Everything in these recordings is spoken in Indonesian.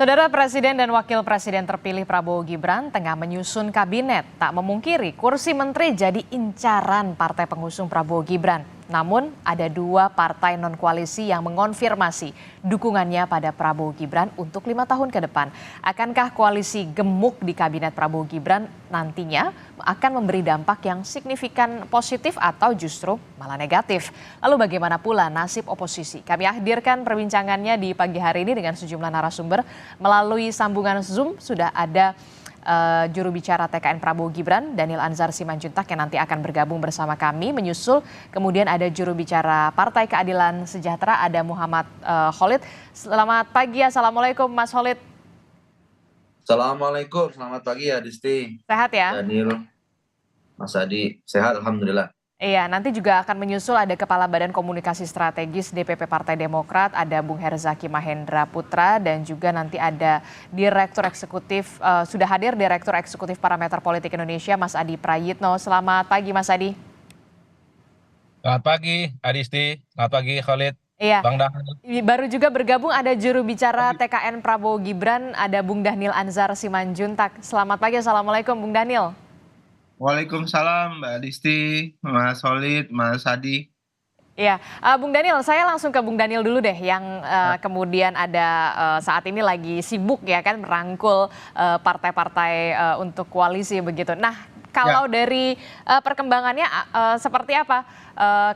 Saudara Presiden dan Wakil Presiden terpilih Prabowo Gibran tengah menyusun kabinet. Tak memungkiri kursi menteri jadi incaran partai pengusung Prabowo Gibran. Namun ada dua partai non-koalisi yang mengonfirmasi dukungannya pada Prabowo Gibran untuk 5 tahun ke depan. Akankah koalisi gemuk di kabinet Prabowo Gibran nantinya akan memberi dampak yang signifikan positif atau justru malah negatif? Lalu bagaimana pula nasib oposisi? Kami hadirkan perbincangannya di pagi hari ini dengan sejumlah narasumber. Melalui sambungan Zoom sudah ada juru bicara TKN Prabowo Gibran, Daniel Anzar Simanjuntak yang nanti akan bergabung bersama kami menyusul. Kemudian ada juru bicara Partai Keadilan Sejahtera, ada Muhammad Khalid. Selamat pagi, Assalamualaikum Mas Khalid. Assalamualaikum, selamat pagi ya Disti, Sehat ya? Daniel, Mas Adi, sehat Alhamdulillah. Iya, nanti juga akan menyusul ada Kepala Badan Komunikasi Strategis DPP Partai Demokrat, ada Bung Herzaki Mahendra Putra, dan juga nanti ada Direktur Eksekutif, sudah hadir Direktur Eksekutif Parameter Politik Indonesia, Mas Adi Prayitno. Selamat pagi Mas Adi. Selamat pagi Adisti, selamat pagi Khalid, Iya, Bang Daniel. baru juga bergabung ada juru bicara TKN Prabowo Gibran, ada Bung Daniel Anzar Simanjuntak. Selamat pagi, Assalamualaikum Bung Daniel. Waalaikumsalam Mbak Disti, Mas Solid, Mas Adi. Iya, Bung Daniel, saya langsung ke Bung Daniel dulu deh, yang kemudian ada saat ini lagi sibuk ya kan merangkul partai-partai untuk koalisi begitu. Nah, kalau dari perkembangannya seperti apa?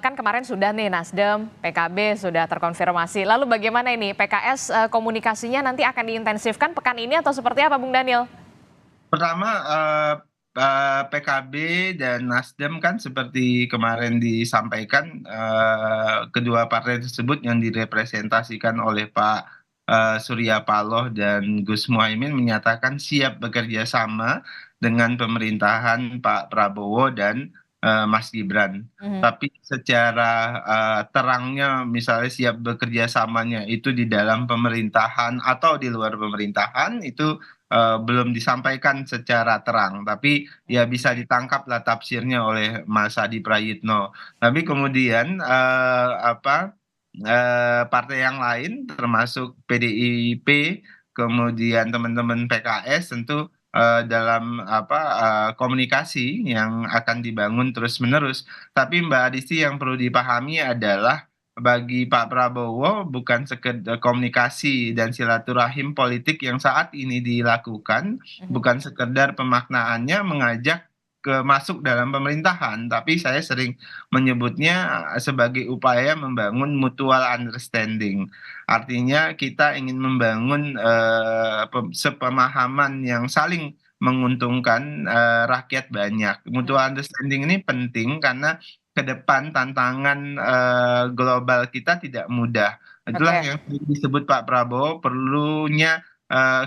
Kan kemarin sudah nih Nasdem, PKB sudah terkonfirmasi. Lalu bagaimana ini PKS komunikasinya nanti akan diintensifkan pekan ini atau seperti apa, Bung Daniel? Pertama, PKB dan Nasdem kan seperti kemarin disampaikan, kedua partai tersebut yang direpresentasikan oleh Pak Surya Paloh dan Gus Muhaimin menyatakan siap bekerja sama dengan pemerintahan Pak Prabowo dan Mas Gibran. Tapi secara terangnya misalnya siap bekerja samanya itu di dalam pemerintahan atau di luar pemerintahan itu belum disampaikan secara terang, tapi ya bisa ditangkap lah tafsirnya oleh Mas Adi Prayitno. Tapi kemudian partai yang lain termasuk PDIP, kemudian teman-teman PKS tentu dalam komunikasi yang akan dibangun terus-menerus. Tapi Mbak Adisti yang perlu dipahami adalah bagi Pak Prabowo bukan sekedar komunikasi dan silaturahim politik yang saat ini dilakukan, bukan sekedar pemaknaannya mengajak masuk dalam pemerintahan, tapi saya sering menyebutnya sebagai upaya membangun mutual understanding. Artinya kita ingin membangun sepemahaman yang saling menguntungkan rakyat banyak. Mutual understanding ini penting karena ke depan tantangan global kita tidak mudah. Itulah yang disebut Pak Prabowo perlunya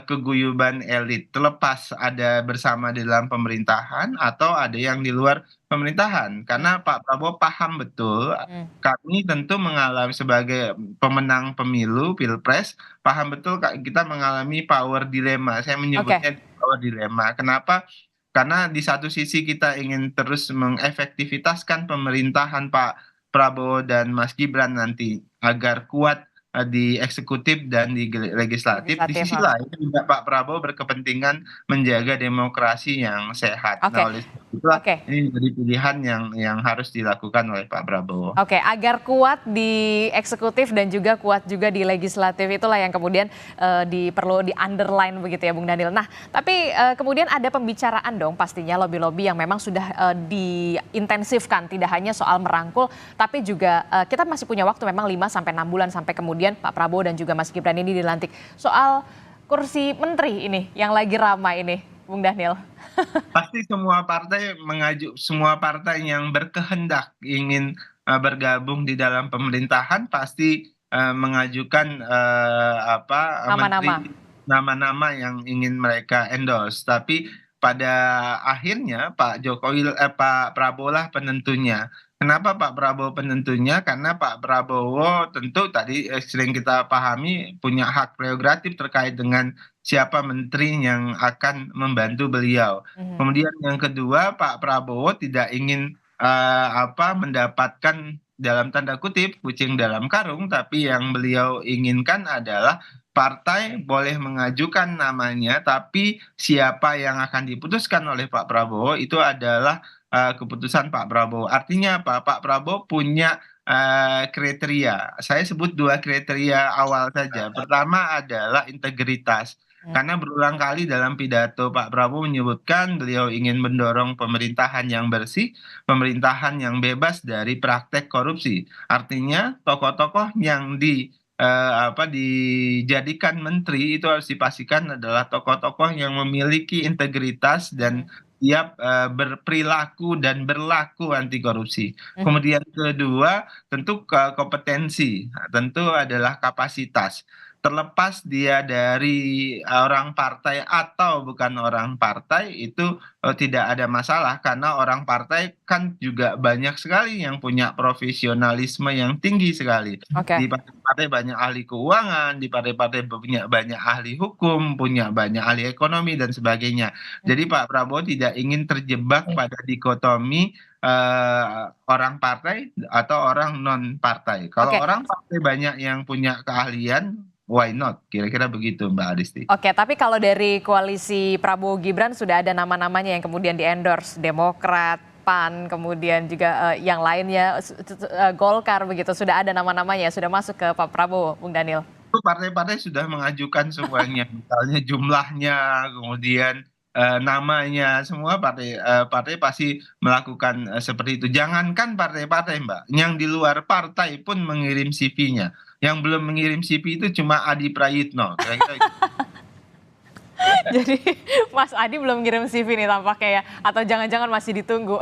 keguyuban elit. Terlepas ada bersama di dalam pemerintahan atau ada yang di luar pemerintahan. Karena Pak Prabowo paham betul, kami tentu mengalami sebagai pemenang pemilu, Pilpres, paham betul kita mengalami power dilemma. Saya menyebutnya power dilemma. Kenapa? Karena di satu sisi kita ingin terus mengefektivitaskan pemerintahan Pak Prabowo dan Mas Gibran nanti agar kuat di eksekutif dan di legislatif. Di sisi lain juga Pak Prabowo berkepentingan menjaga demokrasi yang sehat. Nah, oleh itulah ini menjadi pilihan yang harus dilakukan oleh Pak Prabowo. Oke, agar kuat di eksekutif dan juga kuat juga di legislatif, itulah yang kemudian perlu di underline begitu ya Bung Daniel. Nah, tapi kemudian ada pembicaraan dong pastinya lobby-lobby yang memang sudah diintensifkan, tidak hanya soal merangkul, tapi juga kita masih punya waktu memang 5-6 bulan sampai kemudian Pak Prabowo dan juga Mas Gibran ini dilantik. Soal kursi menteri ini yang lagi ramai ini, Bung Daniel. Pasti semua partai yang berkehendak ingin bergabung di dalam pemerintahan pasti mengajukan nama-nama yang ingin mereka endorse. Tapi pada akhirnya Pak Prabowo lah penentunya. Kenapa Pak Prabowo penentunya? Karena Pak Prabowo tentu tadi sering kita pahami punya hak prerogatif terkait dengan siapa menteri yang akan membantu beliau. Kemudian yang kedua, Pak Prabowo tidak ingin mendapatkan dalam tanda kutip kucing dalam karung, tapi yang beliau inginkan adalah partai boleh mengajukan namanya, tapi siapa yang akan diputuskan oleh Pak Prabowo itu adalah keputusan Pak Prabowo. Artinya apa? Pak Prabowo punya kriteria. Saya sebut dua kriteria awal saja. Pertama adalah integritas. Karena berulang kali dalam pidato Pak Prabowo menyebutkan beliau ingin mendorong pemerintahan yang bersih, pemerintahan yang bebas dari praktek korupsi. Artinya tokoh-tokoh yang dijadikan menteri itu harus dipastikan adalah tokoh-tokoh yang memiliki integritas dan siap berperilaku dan berlaku anti korupsi. Kemudian kedua, tentu kompetensi, tentu adalah kapasitas. Terlepas dia dari orang partai atau bukan orang partai itu tidak ada masalah karena orang partai kan juga banyak sekali yang punya profesionalisme yang tinggi sekali. Oke. Di partai-partai banyak ahli keuangan, di partai-partai punya banyak ahli hukum, punya banyak ahli ekonomi dan sebagainya. Jadi Pak Prabowo tidak ingin terjebak pada dikotomi orang partai atau orang non partai. Kalau Oke. orang partai banyak yang punya keahlian, why not? Kira-kira begitu Mbak Adisti. Oke, tapi kalau dari koalisi Prabowo Gibran sudah ada nama-namanya yang kemudian di-endorse, Demokrat, PAN, kemudian juga yang lainnya, Golkar begitu, sudah ada nama-namanya, sudah masuk ke Pak Prabowo, Bung Daniel. Itu partai-partai sudah mengajukan semuanya, misalnya jumlahnya, kemudian namanya, semua partai pasti melakukan seperti itu. Jangankan partai-partai, Mbak, yang di luar partai pun mengirim CV-nya. Yang belum mengirim CV itu cuma Adi Prayitno. Kira-kira gitu. Jadi Mas Adi belum ngirim CV nih tampaknya ya, atau jangan-jangan masih ditunggu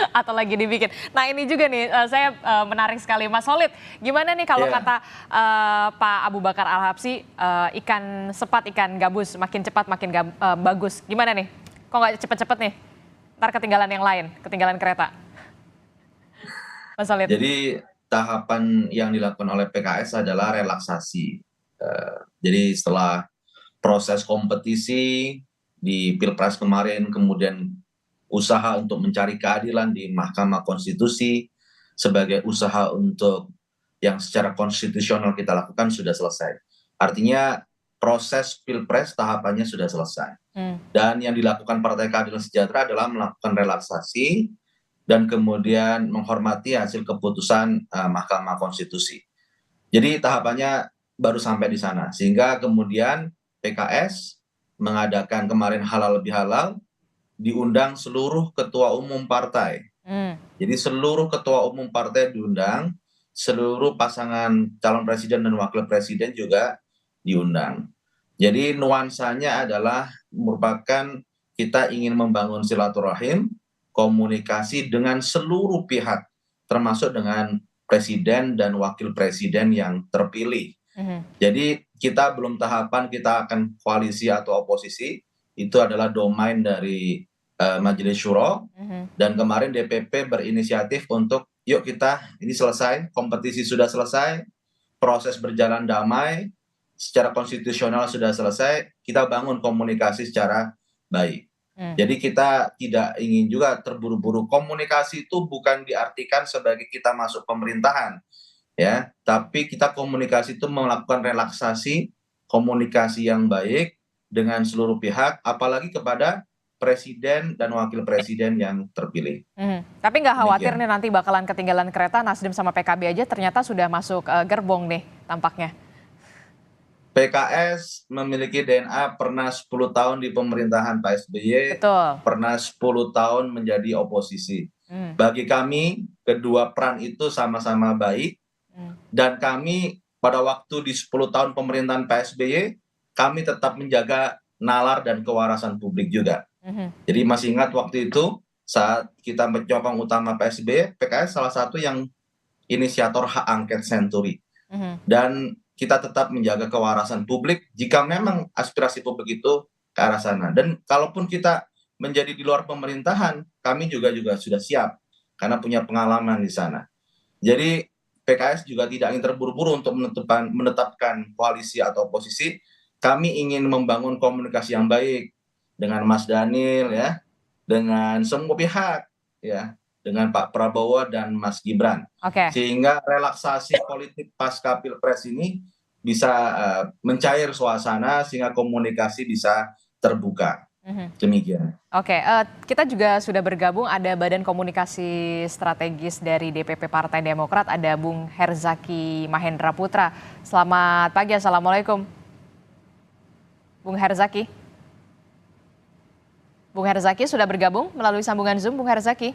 atau lagi dibikin. Nah ini juga nih saya menarik sekali Mas Khalid, gimana nih kalau kata Pak Abu Bakar Al-Habsyi, ikan sepat ikan gabus makin cepat makin bagus. Gimana nih? Kok nggak cepet-cepet nih? Ntar ketinggalan yang lain, ketinggalan kereta. Mas Khalid. Jadi tahapan yang dilakukan oleh PKS adalah relaksasi. Jadi setelah proses kompetisi di Pilpres kemarin, kemudian usaha untuk mencari keadilan di Mahkamah Konstitusi sebagai usaha untuk yang secara konstitusional kita lakukan sudah selesai. Artinya proses Pilpres tahapannya sudah selesai. Dan yang dilakukan Partai Keadilan Sejahtera adalah melakukan relaksasi dan kemudian menghormati hasil keputusan Mahkamah Konstitusi. Jadi tahapannya baru sampai di sana, sehingga kemudian PKS mengadakan kemarin halal bihalal, diundang seluruh ketua umum partai. Jadi seluruh ketua umum partai diundang, seluruh pasangan calon presiden dan wakil presiden juga diundang. Jadi nuansanya adalah merupakan kita ingin membangun silaturahim, komunikasi dengan seluruh pihak, termasuk dengan presiden dan wakil presiden yang terpilih. Jadi kita belum tahapan kita akan koalisi atau oposisi, itu adalah domain dari Majelis Syuro. Dan kemarin DPP berinisiatif untuk yuk kita ini selesai, kompetisi sudah selesai, proses berjalan damai, secara konstitusional sudah selesai, kita bangun komunikasi secara baik. Jadi kita tidak ingin juga terburu-buru. Komunikasi itu bukan diartikan sebagai kita masuk pemerintahan, ya, tapi kita komunikasi itu melakukan relaksasi, komunikasi yang baik dengan seluruh pihak, apalagi kepada presiden dan wakil presiden yang terpilih. Tapi nggak khawatir nih nanti bakalan ketinggalan kereta, Nasdem sama PKB aja ternyata sudah masuk gerbong nih tampaknya. PKS memiliki DNA pernah 10 tahun di pemerintahan Pak SBY, Betul. pernah 10 tahun menjadi oposisi. Bagi kami, kedua peran itu sama-sama baik, dan kami pada waktu di 10 tahun pemerintahan Pak SBY, kami tetap menjaga nalar dan kewarasan publik juga. Jadi masih ingat waktu itu saat kita menyokong utama Pak SBY, PKS salah satu yang inisiator hak angket Senturi. Dan kita tetap menjaga kewarasan publik jika memang aspirasi publik itu ke arah sana. Dan kalaupun kita menjadi di luar pemerintahan, kami juga sudah siap karena punya pengalaman di sana. Jadi PKS juga tidak ingin terburu-buru untuk menetapkan koalisi atau oposisi. Kami ingin membangun komunikasi yang baik dengan Mas Daniel, ya, dengan semua pihak, ya, dengan Pak Prabowo dan Mas Gibran. Oke. Sehingga relaksasi politik pasca Pilpres ini bisa mencair suasana sehingga komunikasi bisa terbuka. Demikian. Oke, kita juga sudah bergabung, ada Badan Komunikasi Strategis dari DPP Partai Demokrat, ada Bung Herzaki Mahendra Putra. Selamat pagi, Assalamualaikum. Bung Herzaki. Bung Herzaki sudah bergabung melalui sambungan Zoom, Bung Herzaki.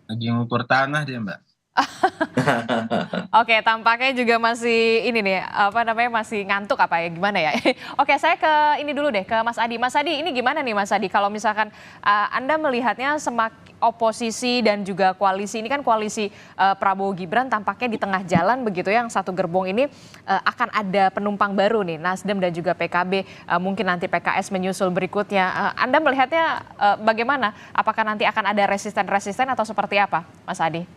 Lagi ngukur tanah dia, Mbak. Oke, tampaknya juga masih ini nih, apa namanya, masih ngantuk apa ya, gimana ya? Oke, saya ke ini dulu deh, ke Mas Adi. Mas Adi, ini gimana nih Mas Adi, kalau misalkan Anda melihatnya oposisi dan juga koalisi, ini kan koalisi Prabowo Gibran tampaknya di tengah jalan begitu ya, yang satu gerbong ini akan ada penumpang baru nih, Nasdem dan juga PKB, mungkin nanti PKS menyusul berikutnya. Anda melihatnya bagaimana? Apakah nanti akan ada resisten-resisten atau seperti apa, Mas Adi?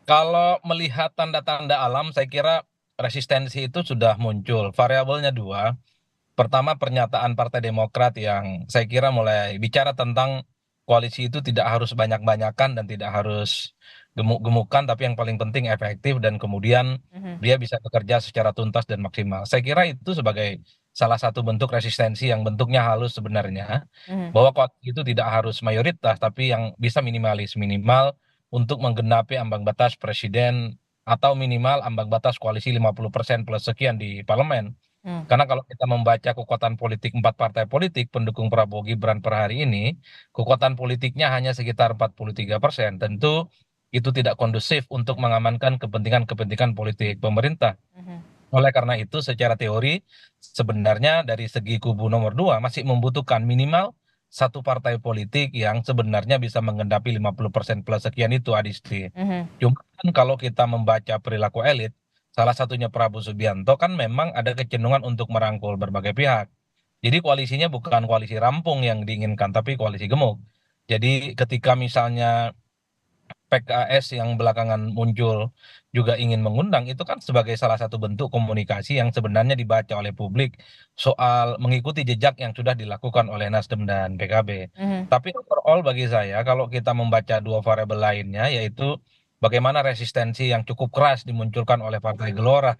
Kalau melihat tanda-tanda alam, saya kira resistensi itu sudah muncul. Variabelnya dua. Pertama, pernyataan Partai Demokrat yang saya kira mulai bicara tentang koalisi itu tidak harus banyak-banyakan dan tidak harus gemuk-gemukan, tapi yang paling penting efektif dan kemudian dia bisa bekerja secara tuntas dan maksimal. Saya kira itu sebagai salah satu bentuk resistensi yang bentuknya halus sebenarnya, bahwa koalisi itu tidak harus mayoritas, tapi yang bisa minimalis, minimal untuk menggenapi ambang batas presiden atau minimal ambang batas koalisi 50% plus sekian di parlemen. Karena kalau kita membaca kekuatan politik 4 partai politik pendukung Prabowo Gibran per hari ini, kekuatan politiknya hanya sekitar 43%. Tentu itu tidak kondusif untuk mengamankan kepentingan-kepentingan politik pemerintah. Oleh karena itu, secara teori, sebenarnya dari segi kubu nomor 2 masih membutuhkan minimal satu partai politik yang sebenarnya bisa menggendapi 50% plus sekian itu, Adisti. Cuma kan kalau kita membaca perilaku elit, salah satunya Prabowo Subianto kan memang ada kecenderungan untuk merangkul berbagai pihak. Jadi koalisinya bukan koalisi rampung yang diinginkan, tapi koalisi gemuk. Jadi ketika misalnya PKS yang belakangan muncul juga ingin mengundang, itu kan sebagai salah satu bentuk komunikasi yang sebenarnya dibaca oleh publik soal mengikuti jejak yang sudah dilakukan oleh Nasdem dan PKB. Tapi overall bagi saya, kalau kita membaca dua variabel lainnya, yaitu bagaimana resistensi yang cukup keras dimunculkan oleh Partai Gelora.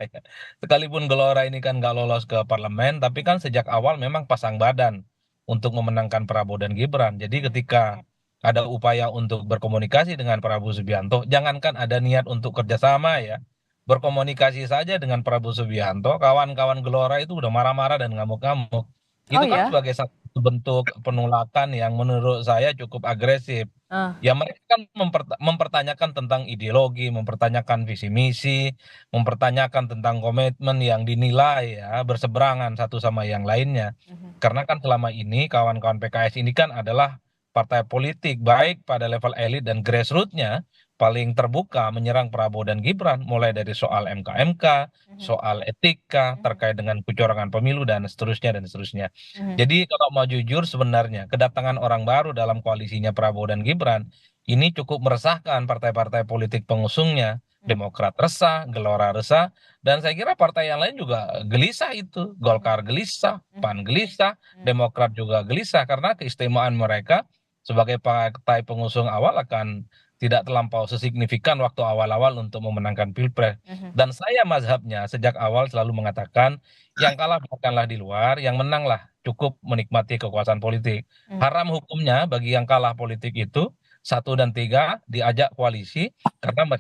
Sekalipun Gelora ini kan nggak lolos ke parlemen, tapi kan sejak awal memang pasang badan untuk memenangkan Prabowo dan Gibran. Jadi ketika ada upaya untuk berkomunikasi dengan Prabowo Subianto, jangankan ada niat untuk kerjasama ya, berkomunikasi saja dengan Prabowo Subianto, kawan-kawan Gelora itu udah marah-marah dan ngamuk-ngamuk. Oh Itu kan ya? sebagai satu bentuk penolakan yang menurut saya cukup agresif. Ah, Ya mereka kan mempertanyakan tentang ideologi, mempertanyakan visi misi, mempertanyakan tentang komitmen yang dinilai ya berseberangan satu sama yang lainnya. Karena kan selama ini kawan-kawan PKS ini kan adalah partai politik baik pada level elit dan grassroots-nya paling terbuka menyerang Prabowo dan Gibran mulai dari soal MK-MK, soal etika terkait dengan kecurangan pemilu dan seterusnya dan seterusnya. Jadi kalau mau jujur sebenarnya kedatangan orang baru dalam koalisinya Prabowo dan Gibran ini cukup meresahkan partai-partai politik pengusungnya. Demokrat resah, Gelora resah, dan saya kira partai yang lain juga gelisah itu. Golkar gelisah, PAN gelisah, Demokrat juga gelisah karena keistimewaan mereka sebagai partai pengusung awal akan tidak terlampau sesignifikan waktu awal-awal untuk memenangkan Pilpres. Dan saya mazhabnya sejak awal selalu mengatakan yang kalah biarkanlah di luar, yang menanglah cukup menikmati kekuasaan politik. Haram hukumnya bagi yang kalah politik itu 1 dan 3 diajak koalisi karena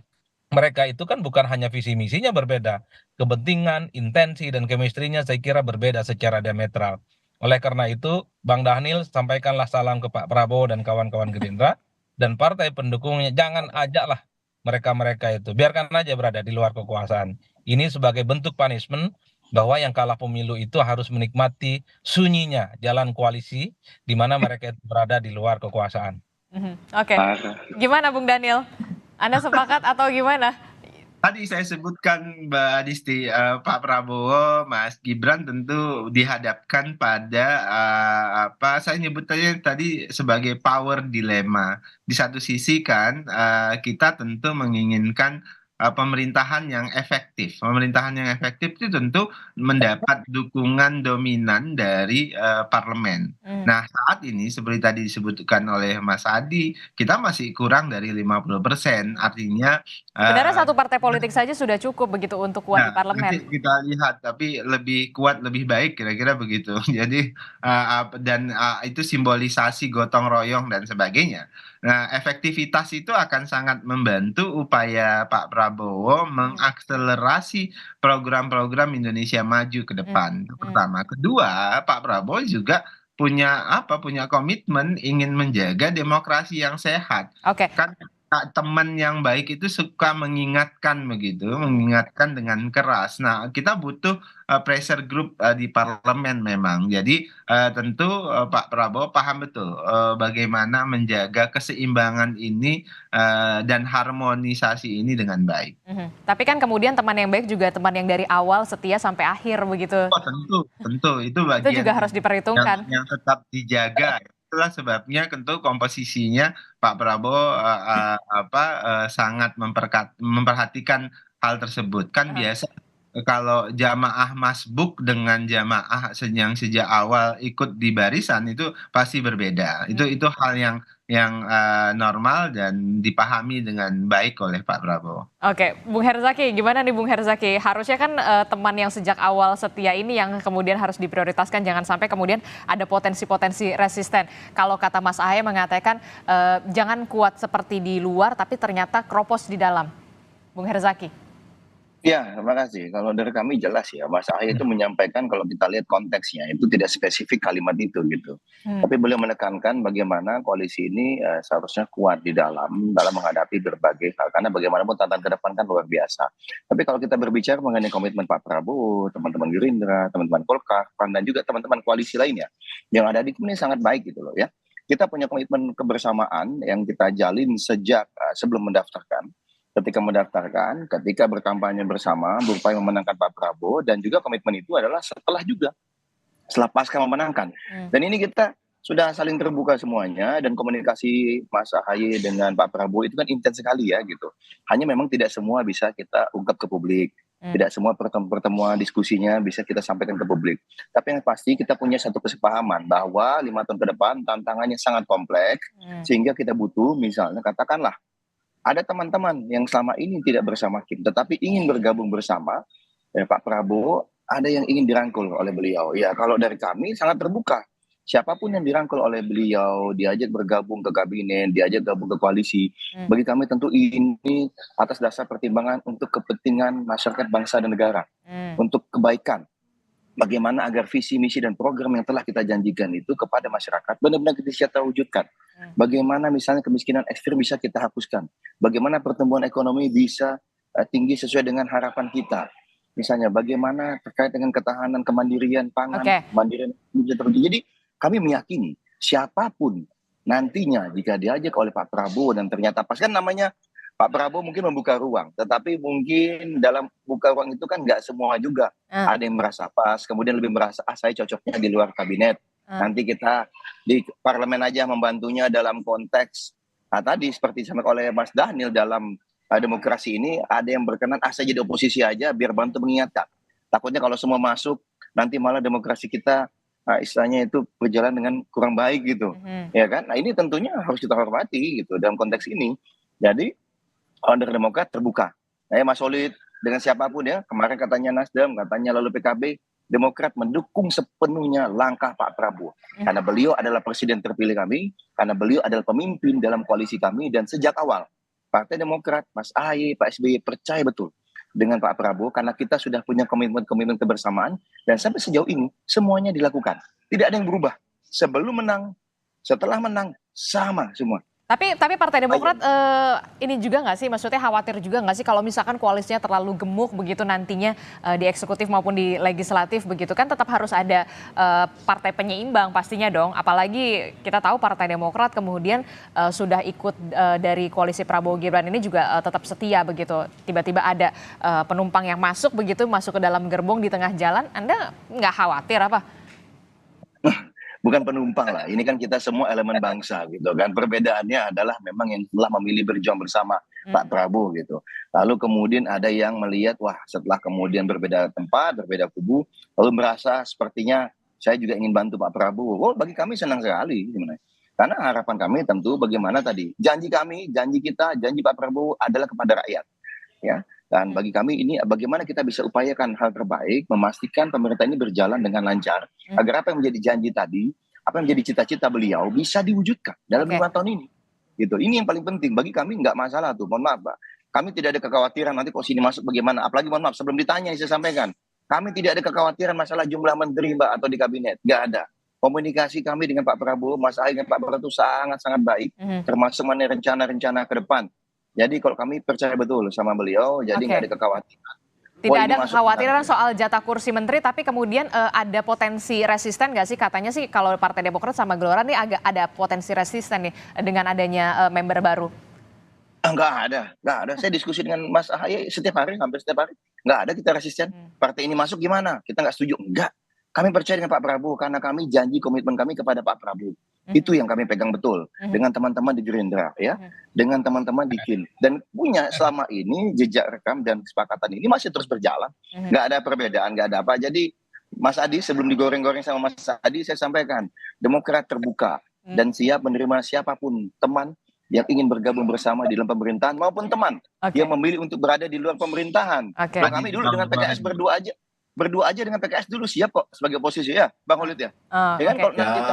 mereka itu kan bukan hanya visi misinya berbeda, kepentingan, intensi dan chemistry-nya saya kira berbeda secara diametral. Oleh karena itu, Bang Dhanil sampaikanlah salam ke Pak Prabowo dan kawan-kawan Gerindra dan partai pendukungnya jangan ajaklah mereka-mereka itu, biarkan aja berada di luar kekuasaan. Ini sebagai bentuk punishment bahwa yang kalah pemilu itu harus menikmati sunyinya jalan koalisi di mana mereka itu berada di luar kekuasaan. Oke, gimana Bung Daniel? Anda sepakat atau gimana? Tadi saya sebutkan Mbak Adisti, Pak Prabowo, Mas Gibran tentu dihadapkan pada apa saya nyebutnya tadi sebagai power dilema. Di satu sisi kan kita tentu menginginkan pemerintahan yang efektif. Pemerintahan yang efektif itu tentu mendapat dukungan dominan dari parlemen. Nah, saat ini seperti tadi disebutkan oleh Mas Adi, kita masih kurang dari 50%. Artinya Sebenarnya satu partai politik saja sudah cukup begitu untuk kuat di nah, nanti parlemen. kita lihat, tapi lebih kuat, lebih baik, kira-kira begitu. Jadi, dan itu simbolisasi gotong royong dan sebagainya. Nah, efektivitas itu akan sangat membantu upaya Pak Prabowo mengakselerasi program-program Indonesia maju ke depan. Itu pertama. Kedua, Pak Prabowo juga punya komitmen ingin menjaga demokrasi yang sehat. Oke. Kan teman yang baik itu suka mengingatkan begitu, mengingatkan dengan keras. Nah, kita butuh pressure group di parlemen memang. Jadi tentu Pak Prabowo paham betul bagaimana menjaga keseimbangan ini dan harmonisasi ini dengan baik. Tapi kan kemudian teman yang baik juga teman yang dari awal setia sampai akhir begitu. Oh, tentu itu Itu bagian juga harus diperhitungkan. yang tetap dijaga. Itulah sebabnya tentu komposisinya Pak Prabowo sangat memperhatikan hal tersebut. Kan biasa kalau jamaah masbuk dengan jamaah yang sejak awal ikut di barisan itu pasti berbeda. Itu hal yang normal dan dipahami dengan baik oleh Pak Prabowo. Oke, Bung Herzaki, gimana nih Bung Herzaki? Harusnya kan teman yang sejak awal setia ini yang kemudian harus diprioritaskan, jangan sampai kemudian ada potensi-potensi resisten. Kalau kata Mas Ahaye mengatakan jangan kuat seperti di luar, tapi ternyata kropos di dalam. Bung Herzaki. Ya, terima kasih. Kalau dari kami jelas ya, Mas Ahaye itu menyampaikan kalau kita lihat konteksnya itu tidak spesifik kalimat itu gitu. Tapi beliau menekankan bagaimana koalisi ini seharusnya kuat di dalam menghadapi berbagai hal. Karena bagaimanapun tantangan ke depan kan luar biasa. Tapi kalau kita berbicara mengenai komitmen Pak Prabowo, teman-teman Gerindra, teman-teman Golkar, PAN, dan juga teman-teman koalisi lainnya yang ada di ini sangat baik gitu loh ya. Kita punya komitmen kebersamaan yang kita jalin sejak sebelum mendaftarkan. Ketika mendaftarkan, ketika berkampanye bersama, berupaya memenangkan Pak Prabowo, dan juga komitmen itu adalah setelah pasca memenangkan. Dan ini kita sudah saling terbuka semuanya, dan komunikasi Mas Ahaye dengan Pak Prabowo itu kan intens sekali ya gitu. Hanya memang tidak semua bisa kita ungkap ke publik, tidak semua pertemuan diskusinya bisa kita sampaikan ke publik. Tapi yang pasti kita punya satu kesepahaman bahwa 5 tahun ke depan tantangannya sangat kompleks, sehingga kita butuh misalnya katakanlah, ada teman-teman yang selama ini tidak bersama Kim, tetapi ingin bergabung bersama Pak Prabowo, ada yang ingin dirangkul oleh beliau. Ya, kalau dari kami sangat terbuka. Siapapun yang dirangkul oleh beliau, diajak bergabung ke kabinet, diajak gabung ke koalisi. Bagi kami tentu ini atas dasar pertimbangan untuk kepentingan masyarakat bangsa dan negara. Untuk kebaikan. Bagaimana agar visi, misi, dan program yang telah kita janjikan itu kepada masyarakat benar-benar kita bisa terwujudkan. Bagaimana misalnya kemiskinan ekstrim bisa kita hapuskan. Bagaimana pertumbuhan ekonomi bisa tinggi sesuai dengan harapan kita. Misalnya bagaimana terkait dengan ketahanan kemandirian pangan, kemandirian bisa terwujud. Jadi kami meyakini siapapun nantinya jika diajak oleh Pak Prabowo dan ternyata pas kan namanya Pak Prabowo mungkin membuka ruang, tetapi mungkin dalam buka ruang itu kan nggak semua juga. Ada yang merasa pas, kemudian lebih merasa, saya cocoknya di luar kabinet. Nanti kita di parlemen aja membantunya dalam konteks, tadi seperti disampaikan oleh Mas Daniel dalam demokrasi ini, ada yang berkenan, saya jadi oposisi aja biar bantu mengingatkan. Takutnya kalau semua masuk, nanti malah demokrasi kita istilahnya itu berjalan dengan kurang baik gitu. Ya kan? Nah ini tentunya harus kita hormati gitu dalam konteks ini. Jadi dari Demokrat terbuka. Mas Solid dengan siapapun ya, kemarin katanya Nasdem, katanya lalu PKB, Demokrat mendukung sepenuhnya langkah Pak Prabowo. Karena beliau adalah presiden terpilih kami, karena beliau adalah pemimpin dalam koalisi kami, dan sejak awal Partai Demokrat, Mas Ahaye, Pak SBY percaya betul dengan Pak Prabowo karena kita sudah punya komitmen kebersamaan, dan sampai sejauh ini semuanya dilakukan. Tidak ada yang berubah. Sebelum menang, setelah menang, sama semua. Tapi Partai Demokrat ini juga nggak sih, maksudnya khawatir juga nggak sih kalau misalkan koalisinya terlalu gemuk begitu nantinya di eksekutif maupun di legislatif begitu, kan tetap harus ada partai penyeimbang pastinya dong. Apalagi kita tahu Partai Demokrat kemudian sudah ikut dari koalisi Prabowo Gibran ini juga tetap setia begitu. Tiba-tiba ada penumpang yang masuk begitu, masuk ke dalam gerbong di tengah jalan, Anda nggak khawatir apa? bukan penumpang lah. Ini kan kita semua elemen bangsa gitu kan. Perbedaannya adalah memang yang telah memilih berjuang bersama Pak Prabowo gitu. Lalu kemudian ada yang melihat wah setelah kemudian berbeda tempat, berbeda kubu, lalu merasa sepertinya saya juga ingin bantu Pak Prabowo. Oh, bagi kami senang sekali sebenarnya. Karena harapan kami tentu bagaimana tadi janji kami, janji kita, janji Pak Prabowo adalah kepada rakyat. Ya, dan bagi kami ini bagaimana kita bisa upayakan hal terbaik, memastikan pemerintah ini berjalan dengan lancar, agar apa yang menjadi janji tadi, apa yang menjadi cita-cita beliau bisa diwujudkan dalam 5 tahun ini. Gitu. Ini yang paling penting bagi kami, nggak masalah tuh, mohon maaf Pak. Kami tidak ada kekhawatiran nanti posisi ini masuk bagaimana, apalagi mohon maaf sebelum ditanya saya sampaikan, kami tidak ada kekhawatiran masalah jumlah menteri Mbak atau di kabinet, nggak ada. Komunikasi kami dengan Pak Prabowo, Mas Ahy dengan Pak Prabowo itu sangat-sangat baik, termasuk mengenai rencana-rencana ke depan. Jadi kalau kami percaya betul sama beliau, jadi nggak ada kekhawatiran. Tidak ada kekhawatiran soal jatah kursi menteri, tapi kemudian ada potensi resisten nggak sih? Katanya sih kalau Partai Demokrat sama Gelora nih agak ada potensi resisten nih dengan adanya member baru. Nggak ada. Saya diskusi dengan Mas Ahy setiap hari, hampir setiap hari. Nggak ada kita resisten. Partai ini masuk gimana? Kita nggak setuju. Enggak. Kami percaya dengan Pak Prabowo karena kami janji komitmen kami kepada Pak Prabowo. Itu yang kami pegang betul dengan teman-teman di Gerindra ya, dengan teman-teman di KIN dan punya selama ini jejak rekam dan kesepakatan ini masih terus berjalan. Nggak ada perbedaan, nggak ada apa. Jadi Mas Adi sebelum digoreng-goreng sama Mas Adi saya sampaikan Demokrat terbuka dan siap menerima siapapun teman yang ingin bergabung bersama di dalam pemerintahan maupun teman yang memilih untuk berada di luar pemerintahan. Kami dulu dengan PKS berdua aja dengan PKS dulu siap kok sebagai oposisi ya Bang Holid ya.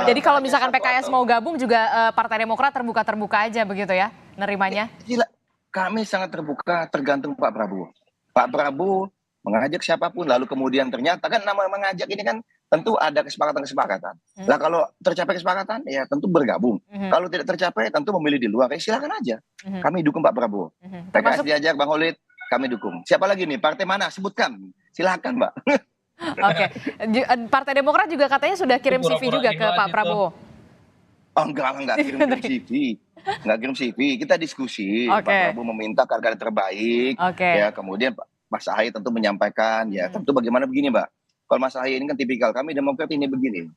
Jadi kalau misalkan PKS mau gabung juga Partai Demokrat terbuka aja begitu ya nerimanya? Kami sangat terbuka tergantung Pak Prabowo. Pak Prabowo mengajak siapapun lalu kemudian ternyata kan nama mengajak ini kan tentu ada kesepakatan. Nah kalau tercapai kesepakatan ya tentu bergabung. Kalau tidak tercapai tentu memilih di luar. Silakan aja. Kami dukung Pak Prabowo. PKS diajak Bang Holid kami dukung. Siapa lagi nih? Partai mana? Sebutkan. Silakan, Mbak. Oke. Partai Demokrat juga katanya sudah kirim CV juga ke Pak Prabowo. Oh, enggak kirim CV. Enggak kirim CV. Kita diskusi. Pak Prabowo meminta kader terbaik. Ya, kemudian Mas Ahy tentu menyampaikan ya, tentu bagaimana begini, Mbak. Kalau Mas Ahy ini kan tipikal kami Demokrat ini begini.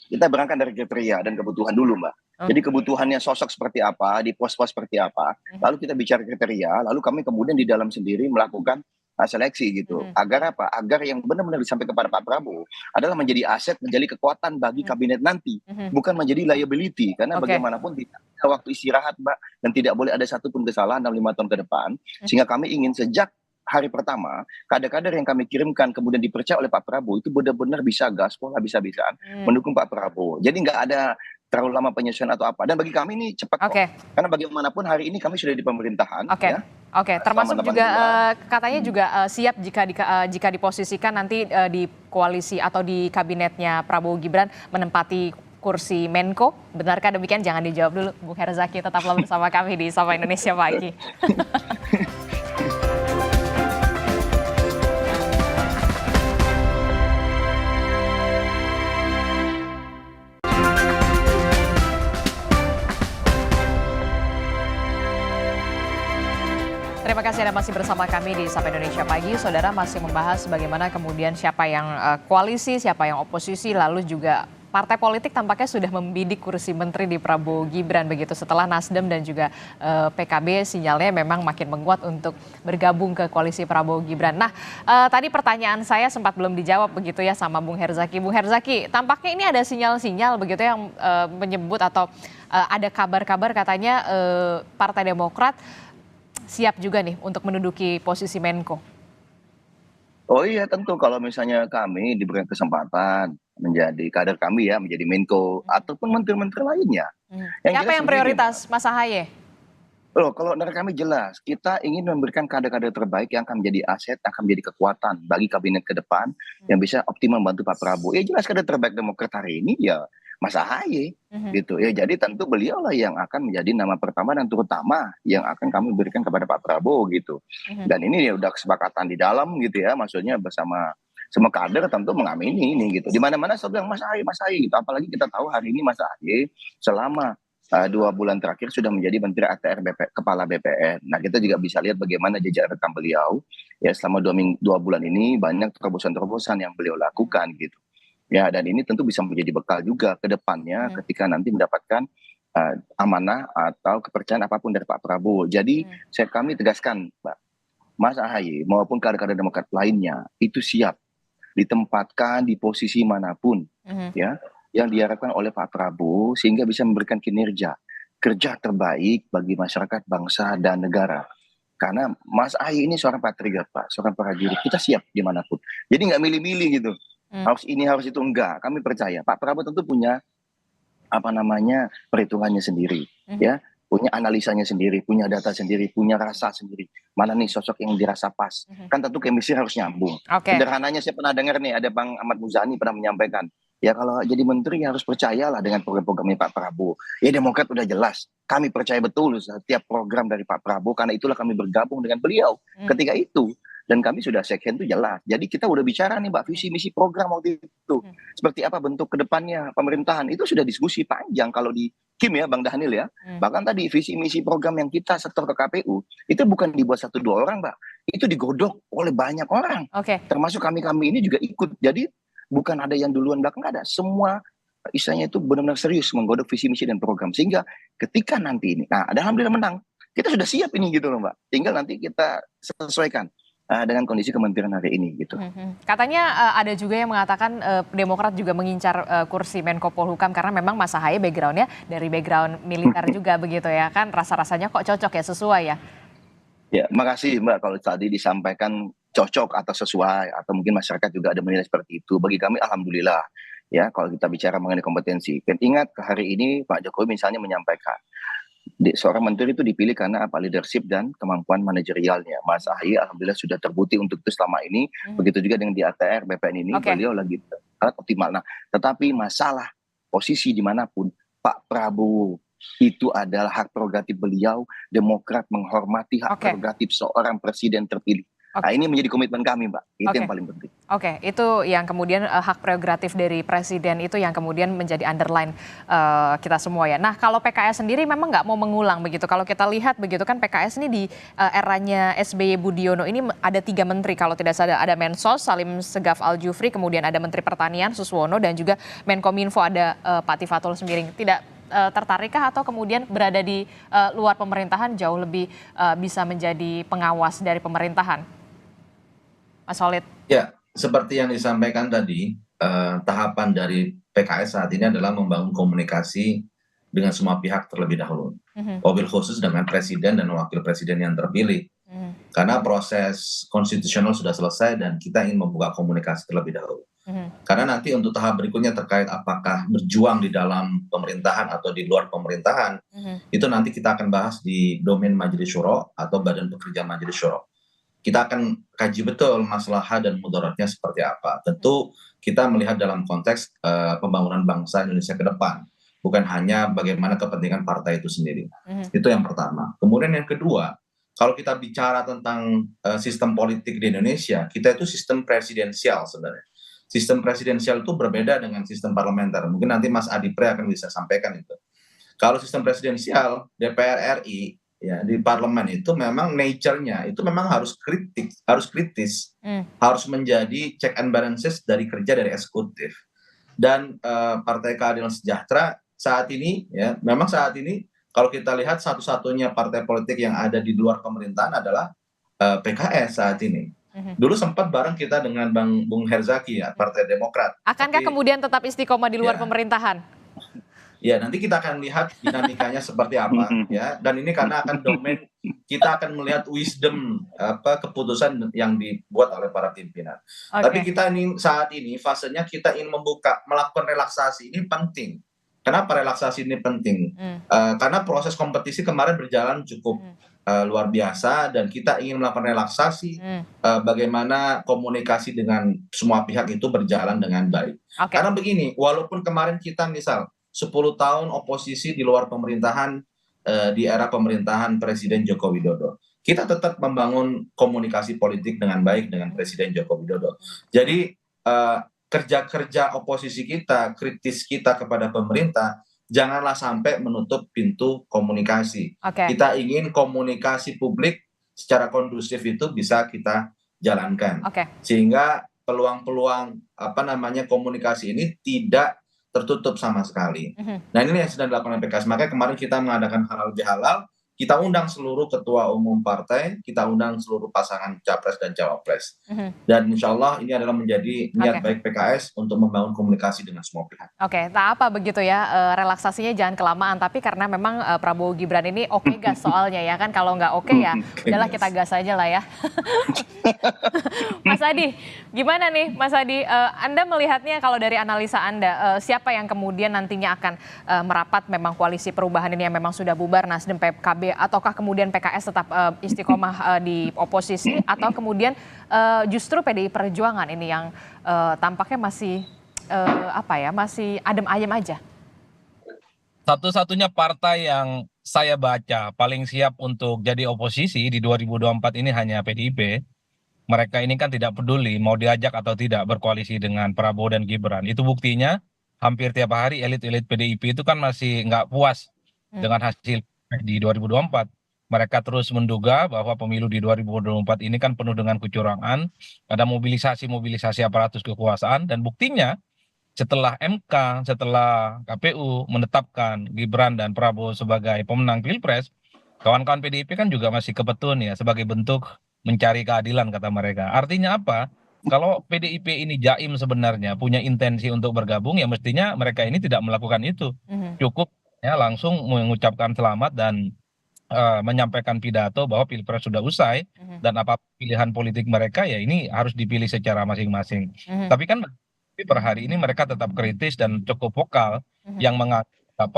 Kita berangkat dari kriteria dan kebutuhan dulu, Mbak. Jadi kebutuhannya sosok seperti apa, di pos-pos seperti apa, lalu kita bicara kriteria, lalu kami kemudian di dalam sendiri melakukan seleksi gitu. Agar apa? Agar yang benar-benar disampaikan kepada Pak Prabowo adalah menjadi aset, menjadi kekuatan bagi kabinet nanti, bukan menjadi liability. Karena bagaimanapun tidak ada waktu istirahat, Mbak, dan tidak boleh ada satupun kesalahan dalam 5 tahun ke depan. Sehingga kami ingin sejak hari pertama, kader-kader yang kami kirimkan kemudian dipercaya oleh Pak Prabowo itu benar-benar bisa gaspol habis-habisan mendukung Pak Prabowo. Jadi nggak ada terlalu lama penyesuaian atau apa. Dan bagi kami ini cepat kok. Karena bagaimanapun hari ini kami sudah di pemerintahan. Termasuk juga katanya juga siap jika diposisikan nanti di koalisi atau di kabinetnya Prabowo Gibran menempati kursi Menko. Benarkah demikian? Jangan dijawab dulu, Bung Herzaki. Tetaplah bersama kami di Sapa Indonesia Pagi. Terima kasih Anda masih bersama kami di Sapa Indonesia Pagi. Saudara masih membahas bagaimana kemudian siapa yang koalisi, siapa yang oposisi, lalu juga partai politik tampaknya sudah membidik kursi menteri di Prabowo Gibran begitu setelah Nasdem dan juga PKB sinyalnya memang makin menguat untuk bergabung ke koalisi Prabowo Gibran. Nah, tadi pertanyaan saya sempat belum dijawab begitu ya sama Bung Herzaki. Bung Herzaki, tampaknya ini ada sinyal-sinyal begitu yang menyebut atau ada kabar-kabar katanya Partai Demokrat siap juga nih untuk menduduki posisi Menko. Oh iya tentu kalau misalnya kami diberikan kesempatan menjadi kader kami ya menjadi Menko ataupun menteri-menteri lainnya. Siapa yang prioritas Mas Ahaye? Loh kalau dari kami jelas kita ingin memberikan kader-kader terbaik yang akan menjadi aset, akan menjadi kekuatan bagi kabinet ke depan yang bisa optimal membantu Pak Prabowo. Ya jelas kader terbaik Demokrat hari ini ya Mas Ahaye gitu ya. Jadi tentu beliau lah yang akan menjadi nama pertama dan terutama yang akan kami berikan kepada Pak Prabowo gitu. Dan ini ya udah kesepakatan di dalam gitu ya, maksudnya bersama semua kader tentu mengamini ini gitu. Di mana-mana saya bilang Mas Ahaye gitu. Apalagi kita tahu hari ini Mas Ahaye selama 2 bulan terakhir sudah menjadi Menteri ATR Kepala BPN. Nah kita juga bisa lihat bagaimana jejak rekam beliau ya selama 2 bulan ini banyak terobosan-terobosan yang beliau lakukan gitu. Ya, dan ini tentu bisa menjadi bekal juga ke depannya ketika nanti mendapatkan amanah atau kepercayaan apapun dari Pak Prabowo. Jadi kami tegaskan, Mbak, Mas Ahaye maupun kader-kader Demokrat lainnya itu siap ditempatkan di posisi manapun, ya, yang diharapkan oleh Pak Prabowo sehingga bisa memberikan kinerja kerja terbaik bagi masyarakat, bangsa dan negara. Karena Mas Ahaye ini seorang patriot, Pak, seorang prajurit. Kita siap dimanapun. Jadi nggak milih-milih gitu. Harus ini, harus itu, enggak. Kami percaya Pak Prabowo tentu punya perhitungannya sendiri, ya, punya analisanya sendiri, punya data sendiri, punya rasa sendiri. Mana nih sosok yang dirasa pas? Kan tentu chemistry harus nyambung. Sederhananya saya pernah dengar nih ada Bang Ahmad Muzani pernah menyampaikan, ya kalau jadi menteri harus percayalah dengan program-programnya Pak Prabowo. Ya Demokrat udah jelas, kami percaya betul setiap program dari Pak Prabowo karena itulah kami bergabung dengan beliau ketika itu. Dan kami sudah second itu jelas. Jadi kita udah bicara nih Mbak, visi misi program waktu itu. Seperti apa bentuk kedepannya pemerintahan. Itu sudah diskusi panjang kalau di Kim ya Bang Dhanil ya. Bahkan tadi visi misi program yang kita setor ke KPU, itu bukan dibuat 1-2 orang Mbak. Itu digodok oleh banyak orang. Termasuk kami-kami ini juga ikut. Jadi bukan ada yang duluan belakang, ada. Semua istilahnya itu benar-benar serius menggodok visi misi dan program. Sehingga ketika nanti ini, nah alhamdulillah menang. Kita sudah siap ini gitu loh Mbak. Tinggal nanti kita sesuaikan dengan kondisi kementerian hari ini gitu. Katanya ada juga yang mengatakan Demokrat juga mengincar kursi Menko Polhukam karena memang Mas Ahaye backgroundnya dari background militer juga begitu ya kan, rasa-rasanya kok cocok ya, sesuai ya. Ya, makasih Mbak kalau tadi disampaikan cocok atau sesuai atau mungkin masyarakat juga ada menilai seperti itu. Bagi kami alhamdulillah ya kalau kita bicara mengenai kompetensi. Dan ingat hari ini Pak Jokowi misalnya menyampaikan seorang menteri itu dipilih karena apa, leadership dan kemampuan manajerialnya. Mas Ahaye alhamdulillah sudah terbukti untuk itu selama ini. Begitu juga dengan di ATR BPN ini beliau lagi optimal. Nah, tetapi masalah posisi dimanapun Pak Prabowo itu adalah hak prerogatif beliau. Demokrat menghormati hak prerogatif seorang presiden terpilih. Nah, ini menjadi komitmen kami, Mbak. Itu yang paling penting. Itu yang kemudian hak prerogatif dari presiden itu yang kemudian menjadi underline kita semua ya. Nah, kalau PKS sendiri memang nggak mau mengulang begitu. Kalau kita lihat begitu kan PKS ini di eranya SBY Budiono ini ada 3 menteri kalau tidak salah, ada Mensos Salim Segaf Al-Jufri, kemudian ada Menteri Pertanian Suswono dan juga Menkominfo ada Pak Tifatul Sembiring. Tidak tertarikkah atau kemudian berada di luar pemerintahan jauh lebih bisa menjadi pengawas dari pemerintahan? Mas Holid. Ya, seperti yang disampaikan tadi, tahapan dari PKS saat ini adalah membangun komunikasi dengan semua pihak terlebih dahulu. Wabil khusus dengan presiden dan wakil presiden yang terpilih. Karena proses konstitusional sudah selesai dan kita ingin membuka komunikasi terlebih dahulu. Karena nanti untuk tahap berikutnya terkait apakah berjuang di dalam pemerintahan atau di luar pemerintahan, itu nanti kita akan bahas di domain Majelis Syuro atau Badan Pekerja Majelis Syuro. Kita akan kaji betul maslahat dan mudaratnya seperti apa. Tentu kita melihat dalam konteks pembangunan bangsa Indonesia ke depan. Bukan hanya bagaimana kepentingan partai itu sendiri. Itu yang pertama. Kemudian yang kedua, kalau kita bicara tentang sistem politik di Indonesia, kita itu sistem presidensial sebenarnya. Sistem presidensial itu berbeda dengan sistem parlementer. Mungkin nanti Mas Adi Pre akan bisa sampaikan itu. Kalau sistem presidensial, DPR RI, ya di parlemen itu memang nature-nya itu memang harus kritis, harus menjadi check and balances dari kerja dari eksekutif. Dan Partai Keadilan Sejahtera saat ini ya memang saat ini kalau kita lihat satu-satunya partai politik yang ada di luar pemerintahan adalah PKS saat ini. Dulu sempat bareng kita dengan Bung Herzaki ya, Partai Demokrat. Akankah kemudian tetap istiqomah di luar pemerintahan? Ya, nanti kita akan lihat dinamikanya seperti apa ya. Dan ini karena akan domain kita akan melihat wisdom keputusan yang dibuat oleh para pimpinan. Tapi kita ini saat ini fasenya kita ingin melakukan relaksasi ini penting. Kenapa relaksasi ini penting? Karena proses kompetisi kemarin berjalan cukup luar biasa dan kita ingin melakukan relaksasi bagaimana komunikasi dengan semua pihak itu berjalan dengan baik. Karena begini, walaupun kemarin kita misal 10 tahun oposisi di luar pemerintahan di era pemerintahan Presiden Joko Widodo. Kita tetap membangun komunikasi politik dengan baik dengan Presiden Joko Widodo. Jadi kerja-kerja oposisi kita, kritis kita kepada pemerintah, janganlah sampai menutup pintu komunikasi. Kita ingin komunikasi publik secara kondusif itu bisa kita jalankan. Sehingga peluang-peluang komunikasi ini tidak tertutup sama sekali. Nah, ini yang sedang dilakukan oleh PKS. Makanya kemarin kita mengadakan halal bihalal, kita undang seluruh ketua umum partai, kita undang seluruh pasangan capres dan cawapres. Dan insya Allah ini adalah menjadi niat baik PKS untuk membangun komunikasi dengan semua pihak. Oke, tak apa begitu ya, relaksasinya jangan kelamaan, tapi karena memang Prabowo Gibran ini oke gas soalnya ya kan, kalau nggak oke ya udahlah kita gas aja lah ya. Mas Adi, gimana nih Mas Adi, Anda melihatnya kalau dari analisa Anda, siapa yang kemudian nantinya akan merapat memang koalisi perubahan ini yang memang sudah bubar, Nasdem, PKB, ataukah kemudian PKS tetap istiqomah di oposisi, atau kemudian justru PDI Perjuangan ini yang tampaknya masih masih adem ayem aja? Satu-satunya partai yang saya baca paling siap untuk jadi oposisi di 2024 ini hanya PDIP. Mereka ini kan tidak peduli mau diajak atau tidak berkoalisi dengan Prabowo dan Gibran. Itu buktinya hampir tiap hari elit-elit PDIP itu kan masih nggak puas dengan hasil di 2024. Mereka terus menduga bahwa pemilu di 2024 ini kan penuh dengan kecurangan, ada mobilisasi aparatus kekuasaan, dan buktinya setelah MK, setelah KPU menetapkan Gibran dan Prabowo sebagai pemenang Pilpres, kawan-kawan PDIP kan juga masih kepetun ya sebagai bentuk mencari keadilan kata mereka. Artinya apa? Kalau PDIP ini jaim sebenarnya punya intensi untuk bergabung, ya mestinya mereka ini tidak melakukan itu. Cukup ya langsung mengucapkan selamat dan menyampaikan pidato bahwa Pilpres sudah usai dan apa pilihan politik mereka ya ini harus dipilih secara masing-masing. Tapi kan per hari ini mereka tetap kritis dan cukup vokal yang menganggap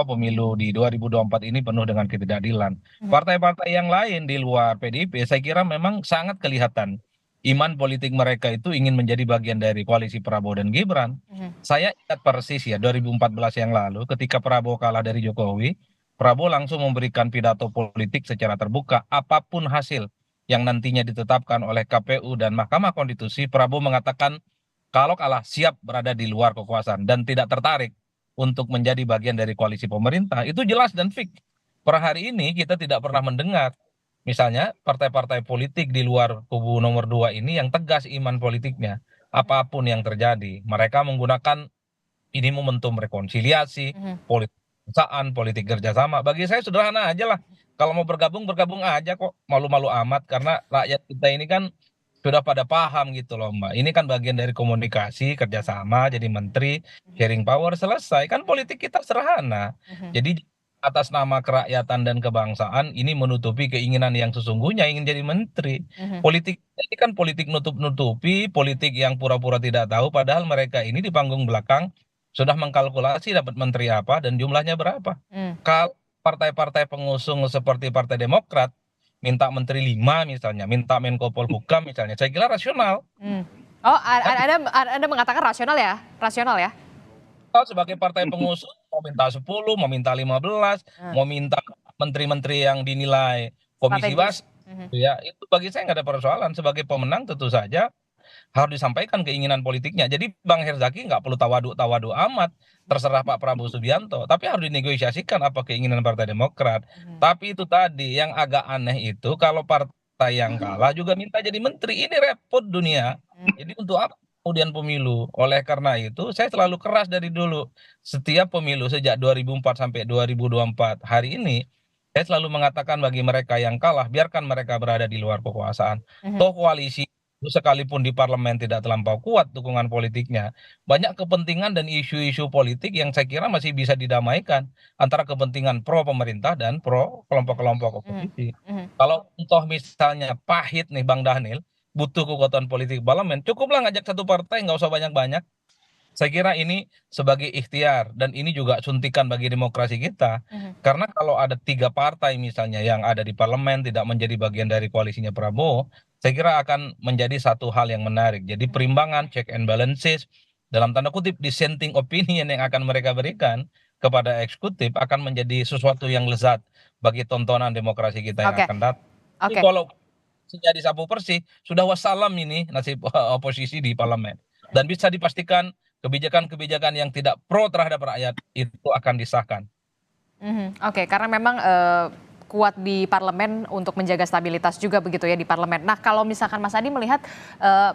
pemilu di 2024 ini penuh dengan ketidakadilan. Partai-partai yang lain di luar PDIP saya kira memang sangat kelihatan iman politik mereka itu ingin menjadi bagian dari koalisi Prabowo dan Gibran. Saya ingat persis ya 2014 yang lalu ketika Prabowo kalah dari Jokowi, Prabowo langsung memberikan pidato politik secara terbuka apapun hasil yang nantinya ditetapkan oleh KPU dan Mahkamah Konstitusi. Prabowo mengatakan kalau kalah siap berada di luar kekuasaan dan tidak tertarik untuk menjadi bagian dari koalisi pemerintah. Itu jelas dan fix. Per hari ini kita tidak pernah mendengar misalnya partai-partai politik di luar kubu nomor 2 ini yang tegas iman politiknya. Apapun yang terjadi, mereka menggunakan ini momentum rekonsiliasi, politik kebangsaan, politik kerjasama. Bagi saya sederhana aja lah. Kalau mau bergabung, bergabung aja kok. Malu-malu amat karena rakyat kita ini kan sudah pada paham gitu loh Mbak. Ini kan bagian dari komunikasi, kerjasama, jadi menteri, sharing power, selesai. Kan politik kita sederhana. Jadi atas nama kerakyatan dan kebangsaan ini menutupi keinginan yang sesungguhnya ingin jadi menteri. Politik ini kan politik nutup-nutupi, politik yang pura-pura tidak tahu, padahal mereka ini di panggung belakang sudah mengkalkulasi dapat menteri apa dan jumlahnya berapa. Kalau partai-partai pengusung seperti Partai Demokrat minta menteri 5 misalnya, minta Menko Polhukam misalnya, saya kira rasional. Oh, Anda mengatakan rasional ya? Rasional ya? Kalau sebagai partai pengusung mau minta 10, mau minta 15, mau minta menteri-menteri yang dinilai komisi wasit, ya itu bagi saya nggak ada persoalan. Sebagai pemenang tentu saja harus disampaikan keinginan politiknya. Jadi Bang Herzaki nggak perlu tawadu amat, terserah Pak Prabowo Subianto, tapi harus dinegosiasikan apa keinginan Partai Demokrat. Tapi itu tadi yang agak aneh itu kalau partai yang kalah juga minta jadi menteri, ini repot dunia. Jadi untuk apa kemudian pemilu? Oleh karena itu saya selalu keras dari dulu. Setiap pemilu sejak 2004 sampai 2024 hari ini, saya selalu mengatakan bagi mereka yang kalah, biarkan mereka berada di luar kekuasaan. Toh koalisi sekalipun di parlemen tidak terlampau kuat dukungan politiknya, banyak kepentingan dan isu-isu politik yang saya kira masih bisa didamaikan antara kepentingan pro pemerintah dan pro kelompok-kelompok oposisi. Kalau toh misalnya pahit nih Bang Daniel, butuh kekuatan politik parlemen, cukuplah ngajak satu partai, nggak usah banyak-banyak. Saya kira ini sebagai ikhtiar dan ini juga suntikan bagi demokrasi kita. Karena kalau ada 3 partai misalnya yang ada di parlemen tidak menjadi bagian dari koalisinya Prabowo, saya kira akan menjadi satu hal yang menarik. Jadi perimbangan, check and balances, dalam tanda kutip dissenting opinion yang akan mereka berikan kepada eksekutif akan menjadi sesuatu yang lezat bagi tontonan demokrasi kita yang akan datang. Jadi kalau jadi sapu bersih, sudah wassalam ini nasib oposisi di parlemen. Dan bisa dipastikan kebijakan-kebijakan yang tidak pro terhadap rakyat itu akan disahkan. Oke, karena memang kuat di parlemen untuk menjaga stabilitas juga begitu ya di parlemen. Nah kalau misalkan Mas Adi melihat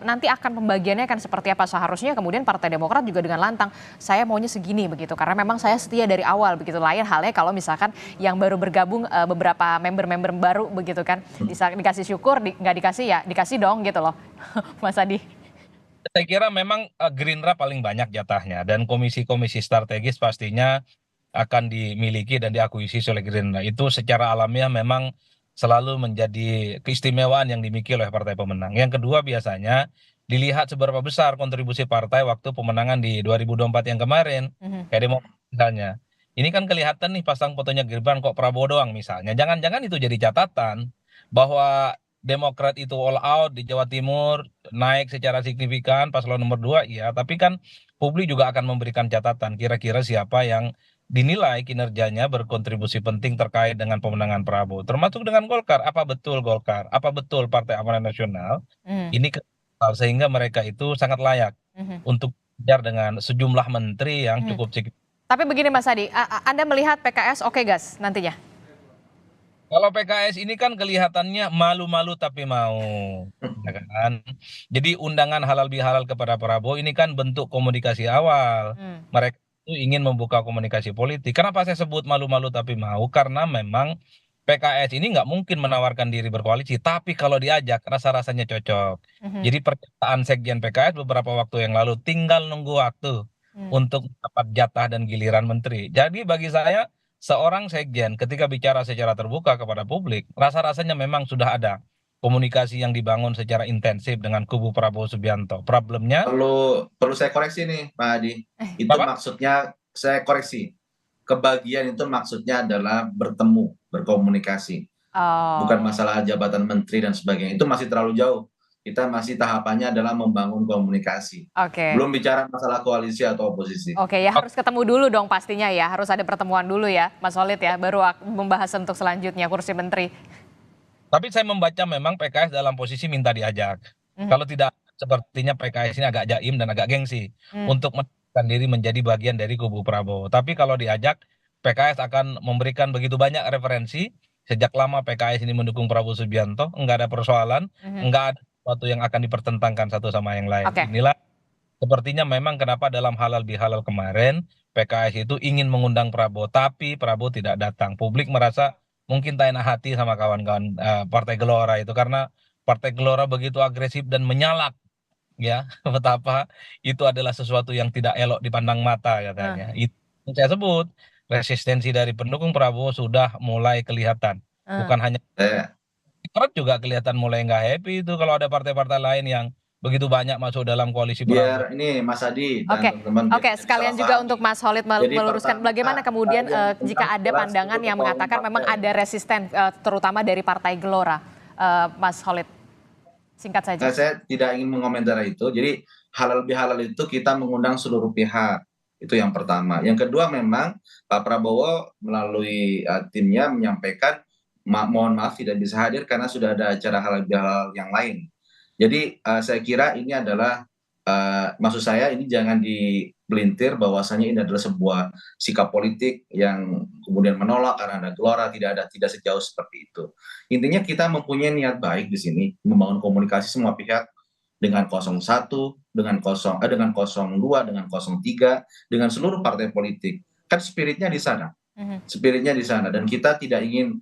nanti akan pembagiannya akan seperti apa, seharusnya kemudian Partai Demokrat juga dengan lantang saya maunya segini begitu karena memang saya setia dari awal begitu. Lain halnya kalau misalkan yang baru bergabung beberapa member-member baru begitu kan dikasih syukur, nggak dikasih ya dikasih dong gitu loh. Mas Adi. Saya kira memang Gerindra paling banyak jatahnya dan komisi-komisi strategis pastinya akan dimiliki dan diakuisisi oleh Gerindra. Itu secara alamiah memang selalu menjadi keistimewaan yang dimiliki oleh partai pemenang. Yang kedua biasanya dilihat seberapa besar kontribusi partai waktu pemenangan di 2024 yang kemarin. Kayak Demokrat misalnya. Ini kan kelihatan nih pasang fotonya Gibran kok Prabowo doang misalnya. Jangan-jangan itu jadi catatan bahwa Demokrat itu all out di Jawa Timur, naik secara signifikan paslon nomor 2, iya. Tapi kan publik juga akan memberikan catatan kira-kira siapa yang dinilai kinerjanya berkontribusi penting terkait dengan pemenangan Prabowo. Termasuk dengan Golkar. Apa betul Golkar? Apa betul Partai Amanat Nasional? Ini sehingga mereka itu sangat layak untuk kejar dengan sejumlah menteri yang cukup signifikan. Tapi begini Mas Adi, Anda melihat PKS oke gas nantinya? Kalau PKS ini kan kelihatannya malu-malu tapi mau, ya kan? Jadi undangan halal bihalal kepada Prabowo ini kan bentuk komunikasi awal. Mereka itu ingin membuka komunikasi politik. Kenapa saya sebut malu-malu tapi mau? Karena memang PKS ini nggak mungkin menawarkan diri berkoalisi, tapi kalau diajak rasa-rasanya cocok. Jadi pernyataan Sekjen PKS beberapa waktu yang lalu tinggal nunggu waktu untuk dapat jatah dan giliran menteri. Jadi bagi saya seorang sekjen ketika bicara secara terbuka kepada publik, rasa-rasanya memang sudah ada komunikasi yang dibangun secara intensif dengan kubu Prabowo Subianto. Problemnya Perlu saya koreksi nih, Pak Adi. Itu Apa? maksudnya saya koreksi. Kebagian itu maksudnya adalah bertemu, berkomunikasi. Bukan masalah jabatan menteri dan sebagainya. Itu masih terlalu jauh. Kita masih tahapannya adalah membangun komunikasi. Oke. Belum bicara masalah koalisi atau oposisi. Oke ya harus ketemu dulu dong pastinya ya, harus ada pertemuan dulu ya Mas Holid ya, baru membahas untuk selanjutnya kursi menteri. Tapi saya membaca memang PKS dalam posisi minta diajak. Kalau tidak, sepertinya PKS ini agak jaim dan agak gengsi untuk menempatkan diri menjadi bagian dari kubu Prabowo. Tapi kalau diajak, PKS akan memberikan begitu banyak referensi. Sejak lama PKS ini mendukung Prabowo Subianto, enggak ada persoalan, enggak ada sesuatu yang akan dipertentangkan satu sama yang lain. Oke. Inilah sepertinya memang kenapa dalam halal bihalal kemarin PKS itu ingin mengundang Prabowo, tapi Prabowo tidak datang. Publik merasa mungkin tak enak hati sama kawan-kawan Partai Gelora itu karena Partai Gelora begitu agresif dan menyalak ya betapa itu adalah sesuatu yang tidak elok dipandang mata katanya. Itu yang saya sebut resistensi dari pendukung Prabowo sudah mulai kelihatan. Bukan hanya Demokrat juga kelihatan mulai nggak happy itu kalau ada partai-partai lain yang begitu banyak masuk dalam koalisi Prabowo. Biar ini Mas Adi dan teman-teman. Oke, sekalian juga untuk Mas Holid meluruskan bagaimana kemudian jika ada pandangan yang mengatakan memang ada resisten terutama dari Partai Gelora. Mas Holid, singkat saja. Saya tidak ingin mengomentari itu. Jadi halal bihalal itu kita mengundang seluruh pihak. Itu yang pertama. Yang kedua memang Pak Prabowo melalui timnya menyampaikan mohon maaf tidak bisa hadir karena sudah ada acara halal bihalal yang lain. Jadi saya kira ini adalah maksud saya ini jangan dibelintir bahwasanya ini adalah sebuah sikap politik yang kemudian menolak karena ada Gelora, tidak sejauh seperti itu. Intinya kita mempunyai niat baik di sini membangun komunikasi semua pihak dengan 01, dengan 02, dengan 03, dengan seluruh partai politik. Kan spiritnya di sana. Spiritnya di sana dan kita tidak ingin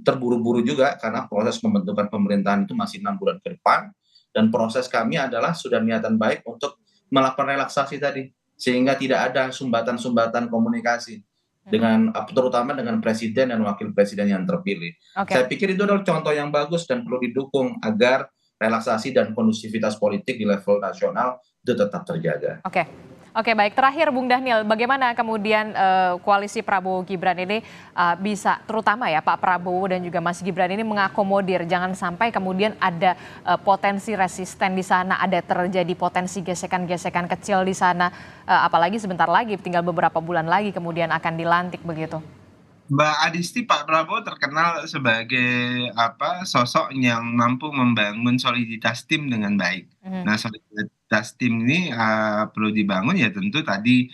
terburu-buru juga karena proses pembentukan pemerintahan itu masih 6 bulan ke depan dan proses kami adalah sudah niatan baik untuk melakukan relaksasi tadi sehingga tidak ada sumbatan-sumbatan komunikasi dengan terutama dengan presiden dan wakil presiden yang terpilih. Saya pikir itu adalah contoh yang bagus dan perlu didukung agar relaksasi dan kondusivitas politik di level nasional itu tetap terjaga. Oke, baik. Terakhir Bung Dhanil, bagaimana kemudian koalisi Prabowo Gibran ini bisa, terutama ya Pak Prabowo dan juga Mas Gibran ini mengakomodir, jangan sampai kemudian ada potensi resisten di sana, ada terjadi potensi gesekan-gesekan kecil di sana, apalagi sebentar lagi, tinggal beberapa bulan lagi kemudian akan dilantik begitu. Mbak Adisti, Pak Prabowo terkenal sebagai sosok yang mampu membangun soliditas tim dengan baik. Nah, soliditas tim ini perlu dibangun ya tentu tadi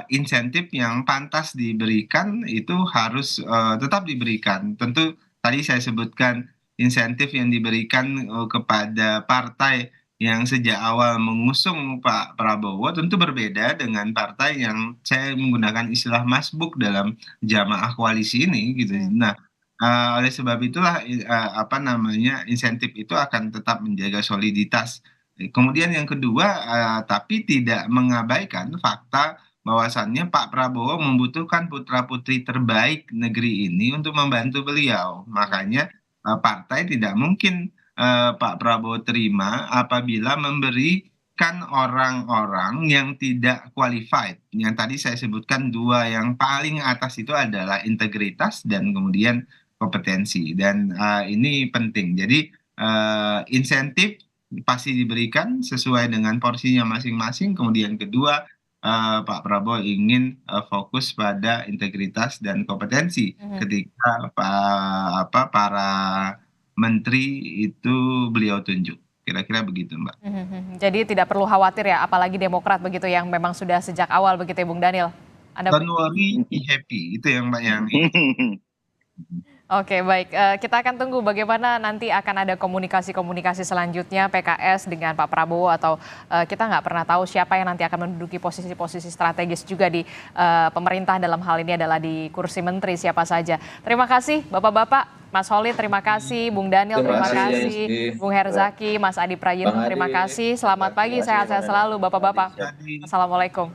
insentif yang pantas diberikan itu harus tetap diberikan. Tentu tadi saya sebutkan insentif yang diberikan kepada partai yang sejak awal mengusung Pak Prabowo tentu berbeda dengan partai yang saya menggunakan istilah masbuk dalam jamaah koalisi ini gitu. Nah, oleh sebab itulah apa namanya insentif itu akan tetap menjaga soliditas. Kemudian yang kedua, tapi tidak mengabaikan fakta bahwasannya Pak Prabowo membutuhkan putra-putri terbaik negeri ini untuk membantu beliau. Makanya partai tidak mungkin Pak Prabowo terima apabila memberikan orang-orang yang tidak qualified. Yang tadi saya sebutkan dua yang paling atas itu adalah integritas dan kemudian kompetensi. Dan ini penting. Jadi insentif pasti diberikan sesuai dengan porsinya masing-masing. Kemudian kedua, Pak Prabowo ingin fokus pada integritas dan kompetensi ketika para menteri itu beliau tunjuk. Kira-kira begitu, Mbak. Jadi tidak perlu khawatir ya, apalagi Demokrat begitu yang memang sudah sejak awal begitu ya Bung Daniel. Don't worry, be happy. Itu yang Mbak yang. Oke, baik. Kita akan tunggu bagaimana nanti akan ada komunikasi-komunikasi selanjutnya PKS dengan Pak Prabowo atau kita nggak pernah tahu siapa yang nanti akan menduduki posisi-posisi strategis juga di pemerintah, dalam hal ini adalah di kursi menteri siapa saja. Terima kasih Bapak-Bapak. Mas Holid, terima kasih. Bung Daniel, terima kasih. Bung Herzaki, Mas Adi Prayitno, terima kasih. Selamat pagi, sehat-sehat selalu Bapak-Bapak. Assalamualaikum.